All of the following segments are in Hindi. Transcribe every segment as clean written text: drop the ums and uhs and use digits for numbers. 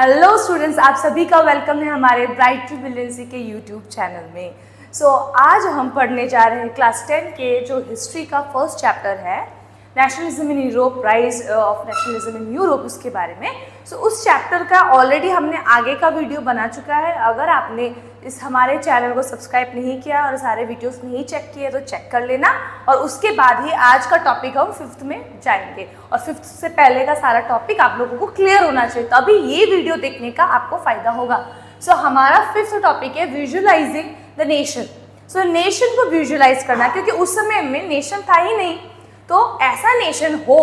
हेलो स्टूडेंट्स, आप सभी का वेलकम है हमारे ब्राइट टू ब्रिलियंसी के यूट्यूब चैनल में। आज हम पढ़ने जा रहे हैं क्लास 10 के जो हिस्ट्री का फर्स्ट चैप्टर है nationalism in Europe, rise of nationalism in Europe, उसके बारे में। उस चैप्टर का ऑलरेडी हमने आगे का वीडियो बना चुका है। अगर आपने इस हमारे चैनल को सब्सक्राइब नहीं किया और सारे वीडियोस नहीं चेक किए तो चेक कर लेना, और उसके बाद ही आज का टॉपिक हम 5th में जाएंगे, और 5th से पहले का सारा टॉपिक आप लोगों को क्लियर होना चाहिए, तभी ये वीडियो देखने का आपको फायदा होगा। हमारा 5th टॉपिक है विजुअलाइजिंग द नेशन। नेशन को विजुअलाइज करना, क्योंकि उस समय में नेशन था ही नहीं, तो ऐसा नेशन हो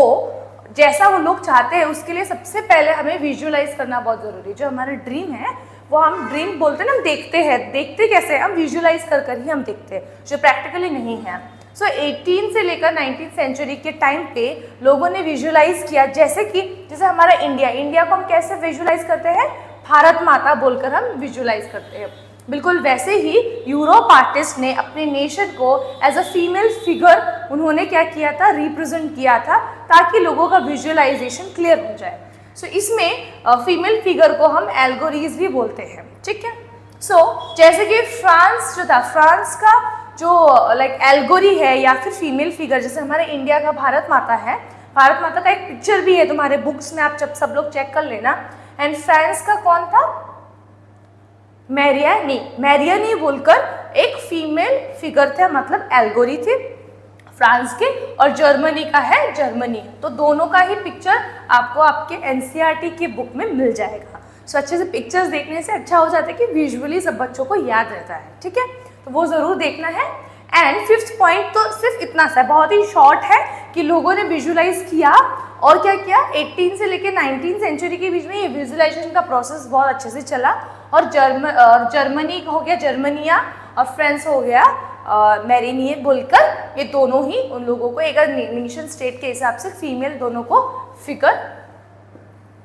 जैसा वो लोग चाहते हैं, उसके लिए सबसे पहले हमें विजुअलाइज करना बहुत ज़रूरी है। जो हमारा ड्रीम है वो हम ड्रीम बोलते हैं ना, हम देखते हैं, देखते कैसे हम विजुअलाइज कर ही हम देखते हैं, जो प्रैक्टिकली नहीं है। 18 से लेकर 19th सेंचुरी के टाइम पे लोगों ने विजुअलाइज किया, जैसे हमारा इंडिया को हम कैसे विजुअलाइज करते हैं, भारत माता बोलकर हम विजुअलाइज करते हैं। बिल्कुल वैसे ही यूरोप आर्टिस्ट ने अपने नेशन को एज अ फीमेल फिगर उन्होंने क्या किया था, रिप्रेजेंट किया था, ताकि लोगों का विजुअलाइजेशन क्लियर हो जाए। इसमें फीमेल फिगर को हम एल्गोरीज भी बोलते हैं, ठीक है। जैसे कि फ्रांस जो था, फ्रांस का जो एल्गोरी है या फिर फीमेल फिगर, जैसे हमारे इंडिया का भारत माता है, भारत माता का एक पिक्चर भी है तुम्हारे बुक्स में, आप सब लोग चेक कर लेना। एंड फ्रांस का कौन था, मैरियानी बोलकर एक फीमेल फिगर थे, मतलब एल्गोरी थी फ्रांस के, और जर्मनी का है जर्मनी। तो दोनों का ही पिक्चर आपको आपके एनसीईआरटी के बुक में मिल जाएगा। अच्छे से पिक्चर्स देखने से अच्छा हो जाता है कि विजुअली सब बच्चों को याद रहता है, ठीक है, तो वो ज़रूर देखना है। एंड 5th पॉइंट तो सिर्फ इतना सा बहुत ही शॉर्ट है कि लोगों ने विजुअलाइज किया और क्या किया, 18 से लेकर 19th सेंचुरी के बीच में ये विजुअलाइजेशन का प्रोसेस बहुत अच्छे से चला, और जर्मनी हो गया जर्मनिया, और फ्रांस हो गया मैरिनिए बोलकर, ये दोनों ही उन लोगों को एक नेशन स्टेट के हिसाब से फीमेल दोनों को फिगर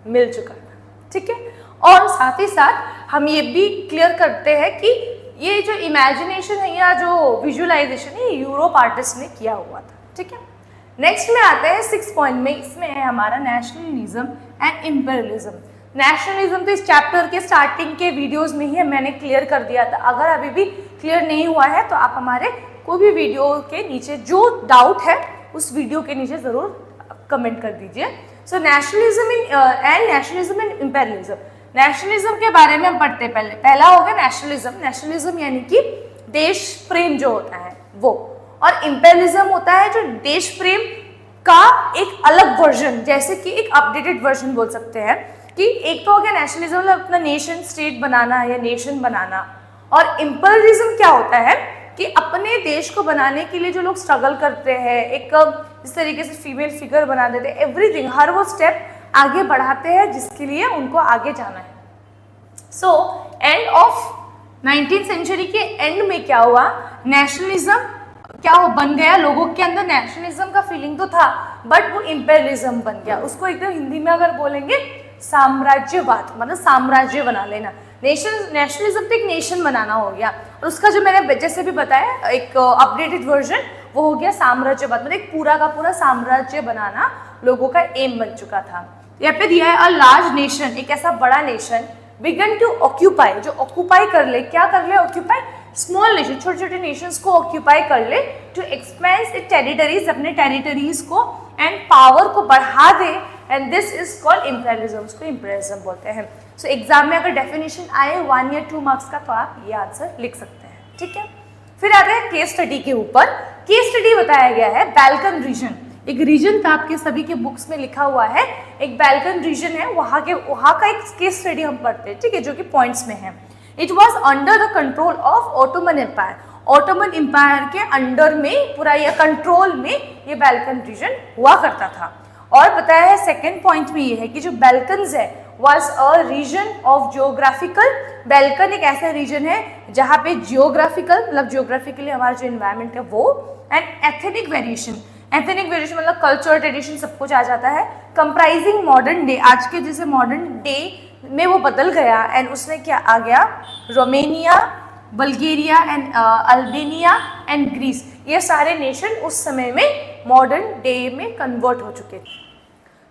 मिल चुका था, ठीक है। और साथ ही साथ हम ये भी क्लियर करते हैं कि ये जो इमेजिनेशन है या जो विजुअलाइजेशन है, यूरोप आर्टिस्ट ने किया हुआ था, ठीक है। नेक्स्ट में आते हैं 6th पॉइंट में, इसमें है हमारा नेशनलिज्म एंड इम्पेरियलिज्म। नेशनलिज्म तो इस चैप्टर के स्टार्टिंग के वीडियोस में ही मैंने क्लियर कर दिया था। अगर अभी भी क्लियर नहीं हुआ है तो आप हमारे कोई भी वीडियो के नीचे जो डाउट है उस वीडियो के नीचे ज़रूर कमेंट कर दीजिए। Nationalism and imperialism. नेशनलिज्म के बारे में हम पढ़ते हैं। पहला हो गया नेशनलिज्म यानी कि देश प्रेम जो होता है वो, और इम्पेरियलिज्म होता है जो देश प्रेम का एक अलग वर्जन, जैसे कि एक अपडेटेड वर्जन बोल सकते हैं। कि एक तो हो गया नेशनलिज्म, मतलब अपना नेशन स्टेट बनाना या नेशन बनाना, और इम्पेरियलिज्म क्या होता है कि अपने देश को बनाने के लिए जो लोग स्ट्रगल करते हैं, एक इस तरीके से फीमेल फिगर बना देते हैं, एवरीथिंग, हर वो स्टेप आगे बढ़ाते हैं जिसके लिए उनको आगे जाना है। एंड ऑफ 19th सेंचुरी के एंड में क्या हुआ, नेशनलिज्म क्या हो बन गया, लोगों के अंदर नेशनलिज्म का फीलिंग तो था, बट वो इम्पेरियलिज्म बन गया। उसको एकदम हिंदी में अगर बोलेंगे साम्राज्यवाद, मतलब साम्राज्य बना लेना। नेशनलिज्म तो एक नेशन बनाना हो गया, और उसका जो मैंने जैसे भी बताया एक अपडेटेड वर्जन वो हो गया साम्राज्यवाद, मतलब एक पूरा का पूरा साम्राज्य बनाना लोगों का एम बन चुका था। यहाँ पे दिया है अ लार्ज नेशन, एक ऐसा बड़ा नेशन बिगन टू ऑक्यूपाई, जो ऑक्यूपाई कर ले, क्या कर ले, ऑक्यूपाई स्मॉल नेशन, छोटे छोटे नेशंस को ऑक्यूपाई कर ले, टू एक्सपेंड इट टेरिटरीज, अपने टेरिटरीज को, एंड पावर को बढ़ा दे, and this is called imperialism. उसको इम्पेरियलिज्म बोलते हैं। एग्जाम में अगर डेफिनेशन आए 1 या 2 मार्क्स का तो आप ये आंसर लिख सकते हैं, ठीक है। फिर आते हैं केस स्टडी के ऊपर। केस स्टडी बताया गया है बाल्कन रीजन, एक रीजन था आपके सभी के बुक्स में लिखा हुआ है, एक बाल्कन रीजन है, वहाँ का एक केस स्टडी हम पढ़ते हैं, ठीक है, जो कि पॉइंट्स में है। It was under the control of Ottoman empire, Ottoman empire के अंडर में पूरा या कंट्रोल में ये बाल्कन रीजन हुआ करता था। और बताया है सेकेंड पॉइंट में ये है कि जो बाल्कन्स है was a region of geographical, Balkan एक ऐसा रीजन है जहाँ पे जियोग्राफिकल, मतलब जियोग्राफिकली हमारा जो इन्वायरमेंट है वो, and ethnic variation, ethnic variation मतलब कल्चर ट्रेडिशन सब कुछ आ जाता है, कंप्राइजिंग मॉडर्न डे, आज के जैसे मॉडर्न डे में वो बदल गया, एंड उसमें क्या आ गया, Romania, Bulgaria and Albania and Greece, ये सारे नेशन उस समय में मॉडर्न डे में कन्वर्ट हो चुके थे।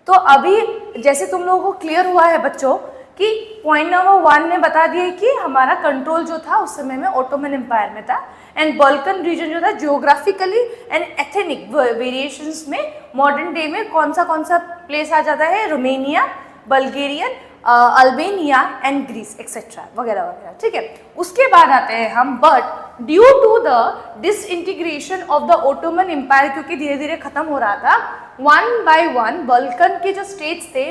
तो अभी जैसे तुम लोगों को क्लियर हुआ है बच्चों कि पॉइंट नंबर 1 में बता दिया कि हमारा कंट्रोल जो था उस समय में ऑटोमन एम्पायर में था, एंड बल्कन रीजन जो था जियोग्राफिकली एंड एथनिक वेरिएशंस में मॉडर्न डे में कौन सा प्लेस आ जाता है, Romania, Bulgarian, Albania and Greece etcetera वगैरह वगैरह, ठीक है। उसके बाद आते हैं हम, but due to the disintegration of the Ottoman empire, क्योंकि धीरे धीरे खत्म हो रहा था, 1 by 1 बल्कन के जो स्टेट्स थे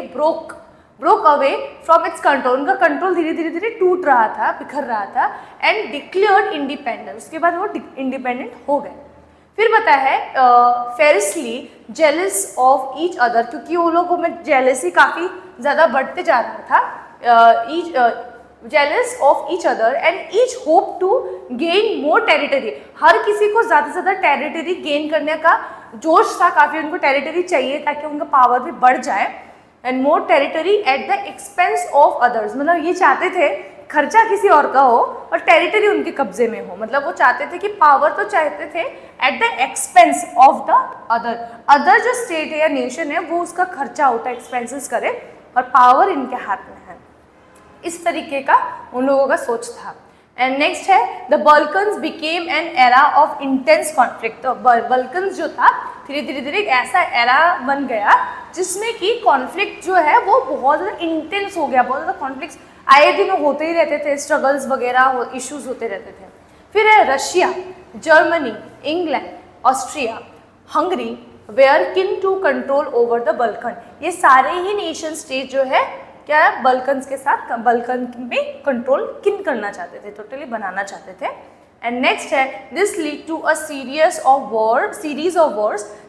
broke away from its control, उनका कंट्रोल धीरे धीरे टूट रहा था, बिखर रहा था, एंड डिक्लेयर्ड इंडिपेंडेंस, उसके बाद वो इंडिपेंडेंट हो गए। फिर बता है फेरिसली जेलस ऑफ ईच अदर, क्योंकि वो लोगों में जेलसी काफ़ी ज़्यादा बढ़ते जा रहा था, jealous of each other and each hope to gain more territory, हर किसी को ज़्यादा से ज़्यादा टेरिटरी गेन करने का जोश था, काफ़ी उनको टेरिटरी चाहिए ताकि उनका पावर भी बढ़ जाए, and more territory at the expense of others, मतलब ये चाहते थे खर्चा किसी और का हो और टेरिटरी उनके कब्जे में हो, मतलब वो चाहते थे कि पावर तो चाहते थे at the expense of the other जो स्टेट है या नेशन है वो उसका खर्चा होता है, एक्सपेंसेस करे, और पावर इनके हाथ में है। इस तरीके का उन लोगों का सोच था। एंड नेक्स्ट है the Balkans became an era of intense conflict, तो बल्कन्स जो था धीरे धीरे एक ऐसा एरा बन गया जिसमें कि कॉन्फ्लिक्ट जो है वो बहुत ज़्यादा इंटेंस हो गया, बहुत ज़्यादा कॉन्फ्लिक्ट्स आए दिन होते ही रहते थे, स्ट्रगल्स वगैरह इश्यूज होते रहते थे। फिर है Russia, Germany, England, Austria, Hungary were keen to control over the Balkan, ये सारे ही नेशन स्टेट जो है क्या है बल्कन्स के साथ, बल्कन में कंट्रोल किन करना चाहते थे, टोटली बनाना चाहते थे। एंड नेक्स्ट है this lead to a series of wars,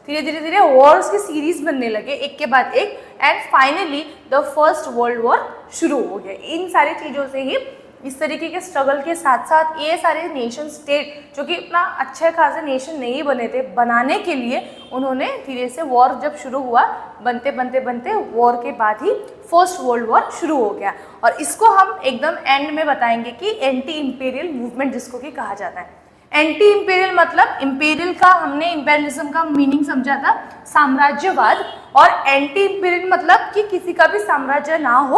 धीरे धीरे वॉर्स की सीरीज बनने लगे एक के बाद एक, and finally the first world war शुरू हो गया। इन सारी चीज़ों से ही, इस तरीके के स्ट्रगल के साथ साथ ये सारे नेशन स्टेट जो कि इतना अच्छे खासे नेशन नहीं बने थे, बनाने के लिए उन्होंने धीरे से वॉर जब शुरू हुआ, बनते वॉर के बाद ही फर्स्ट वर्ल्ड वॉर शुरू हो गया। और इसको हम एकदम एंड में बताएंगे कि एंटी इंपीरियल मूवमेंट जिसको कि कहा जाता है। एंटी इंपीरियल मतलब इंपीरियल का हमने इंपेरियलिज्म का मीनिंग समझा था साम्राज्यवाद, और एंटी इंपीरियल मतलब कि किसी का भी साम्राज्य ना हो,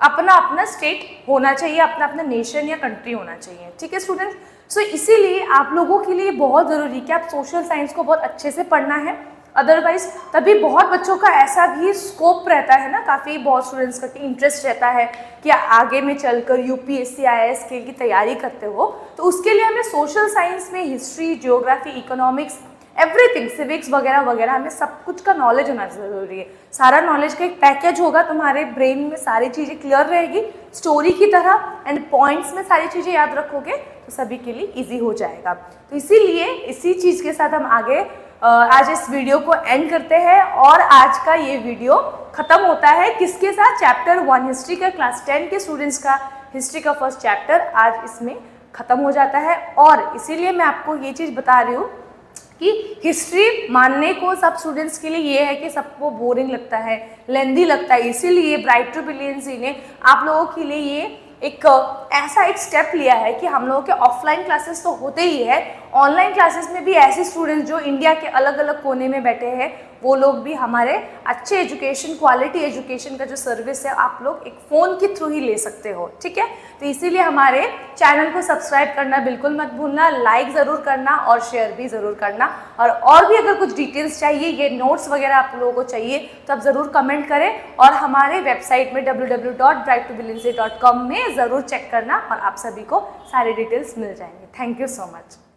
अपना अपना स्टेट होना चाहिए, अपना अपना नेशन या कंट्री होना चाहिए, ठीक है स्टूडेंट्स। सो इसीलिए आप लोगों के लिए बहुत ज़रूरी कि आप सोशल साइंस को बहुत अच्छे से पढ़ना है, अदरवाइज तभी बहुत बच्चों का ऐसा भी स्कोप रहता है ना, काफ़ी बहुत स्टूडेंट्स का इंटरेस्ट रहता है कि आगे में चलकर यूपीएससी IAS की तैयारी करते हो, तो उसके लिए हमें सोशल साइंस में history, geography, economics, everything, civics वगैरह वगैरह, हमें सब कुछ का नॉलेज होना ज़रूरी है। सारा नॉलेज का एक पैकेज होगा, तुम्हारे ब्रेन में सारी चीज़ें क्लियर रहेगी स्टोरी की तरह, एंड पॉइंट्स में सारी चीज़ें याद रखोगे तो सभी के लिए ईजी हो जाएगा। तो इसीलिए इसी चीज़ के साथ हम आगे आज इस वीडियो को एंड करते हैं, और आज का ये वीडियो ख़त्म होता है किसके साथ, चैप्टर 1 हिस्ट्री का, क्लास 10 के स्टूडेंट्स का हिस्ट्री का फर्स्ट चैप्टर आज इसमें ख़त्म हो जाता है। और इसीलिए मैं आपको ये चीज़ बता रही हूँ कि हिस्ट्री मानने को सब स्टूडेंट्स के लिए ये है कि सबको बोरिंग लगता है, लेंदी लगता है, इसीलिए ब्राइट टू ब्रिलियंसी ने आप लोगों के लिए ये एक ऐसा एक स्टेप लिया है कि हम लोगों के ऑफलाइन क्लासेस तो होते ही है, ऑनलाइन क्लासेस में भी ऐसे स्टूडेंट्स जो इंडिया के अलग अलग कोने में बैठे हैं वो लोग भी हमारे अच्छे एजुकेशन, क्वालिटी एजुकेशन का जो सर्विस है आप लोग एक फ़ोन के थ्रू ही ले सकते हो, ठीक है। तो इसीलिए हमारे चैनल को सब्सक्राइब करना बिल्कुल मत भूलना, लाइक ज़रूर करना और शेयर भी ज़रूर करना, और भी अगर कुछ डिटेल्स चाहिए, ये नोट्स वगैरह आप लोगों को चाहिए तो आप ज़रूर कमेंट करें, और हमारे वेबसाइट में www.bright2brilliancy.com में ज़रूर चेक करना, और आप सभी को सारे डिटेल्स मिल जाएंगे। Thank you so much.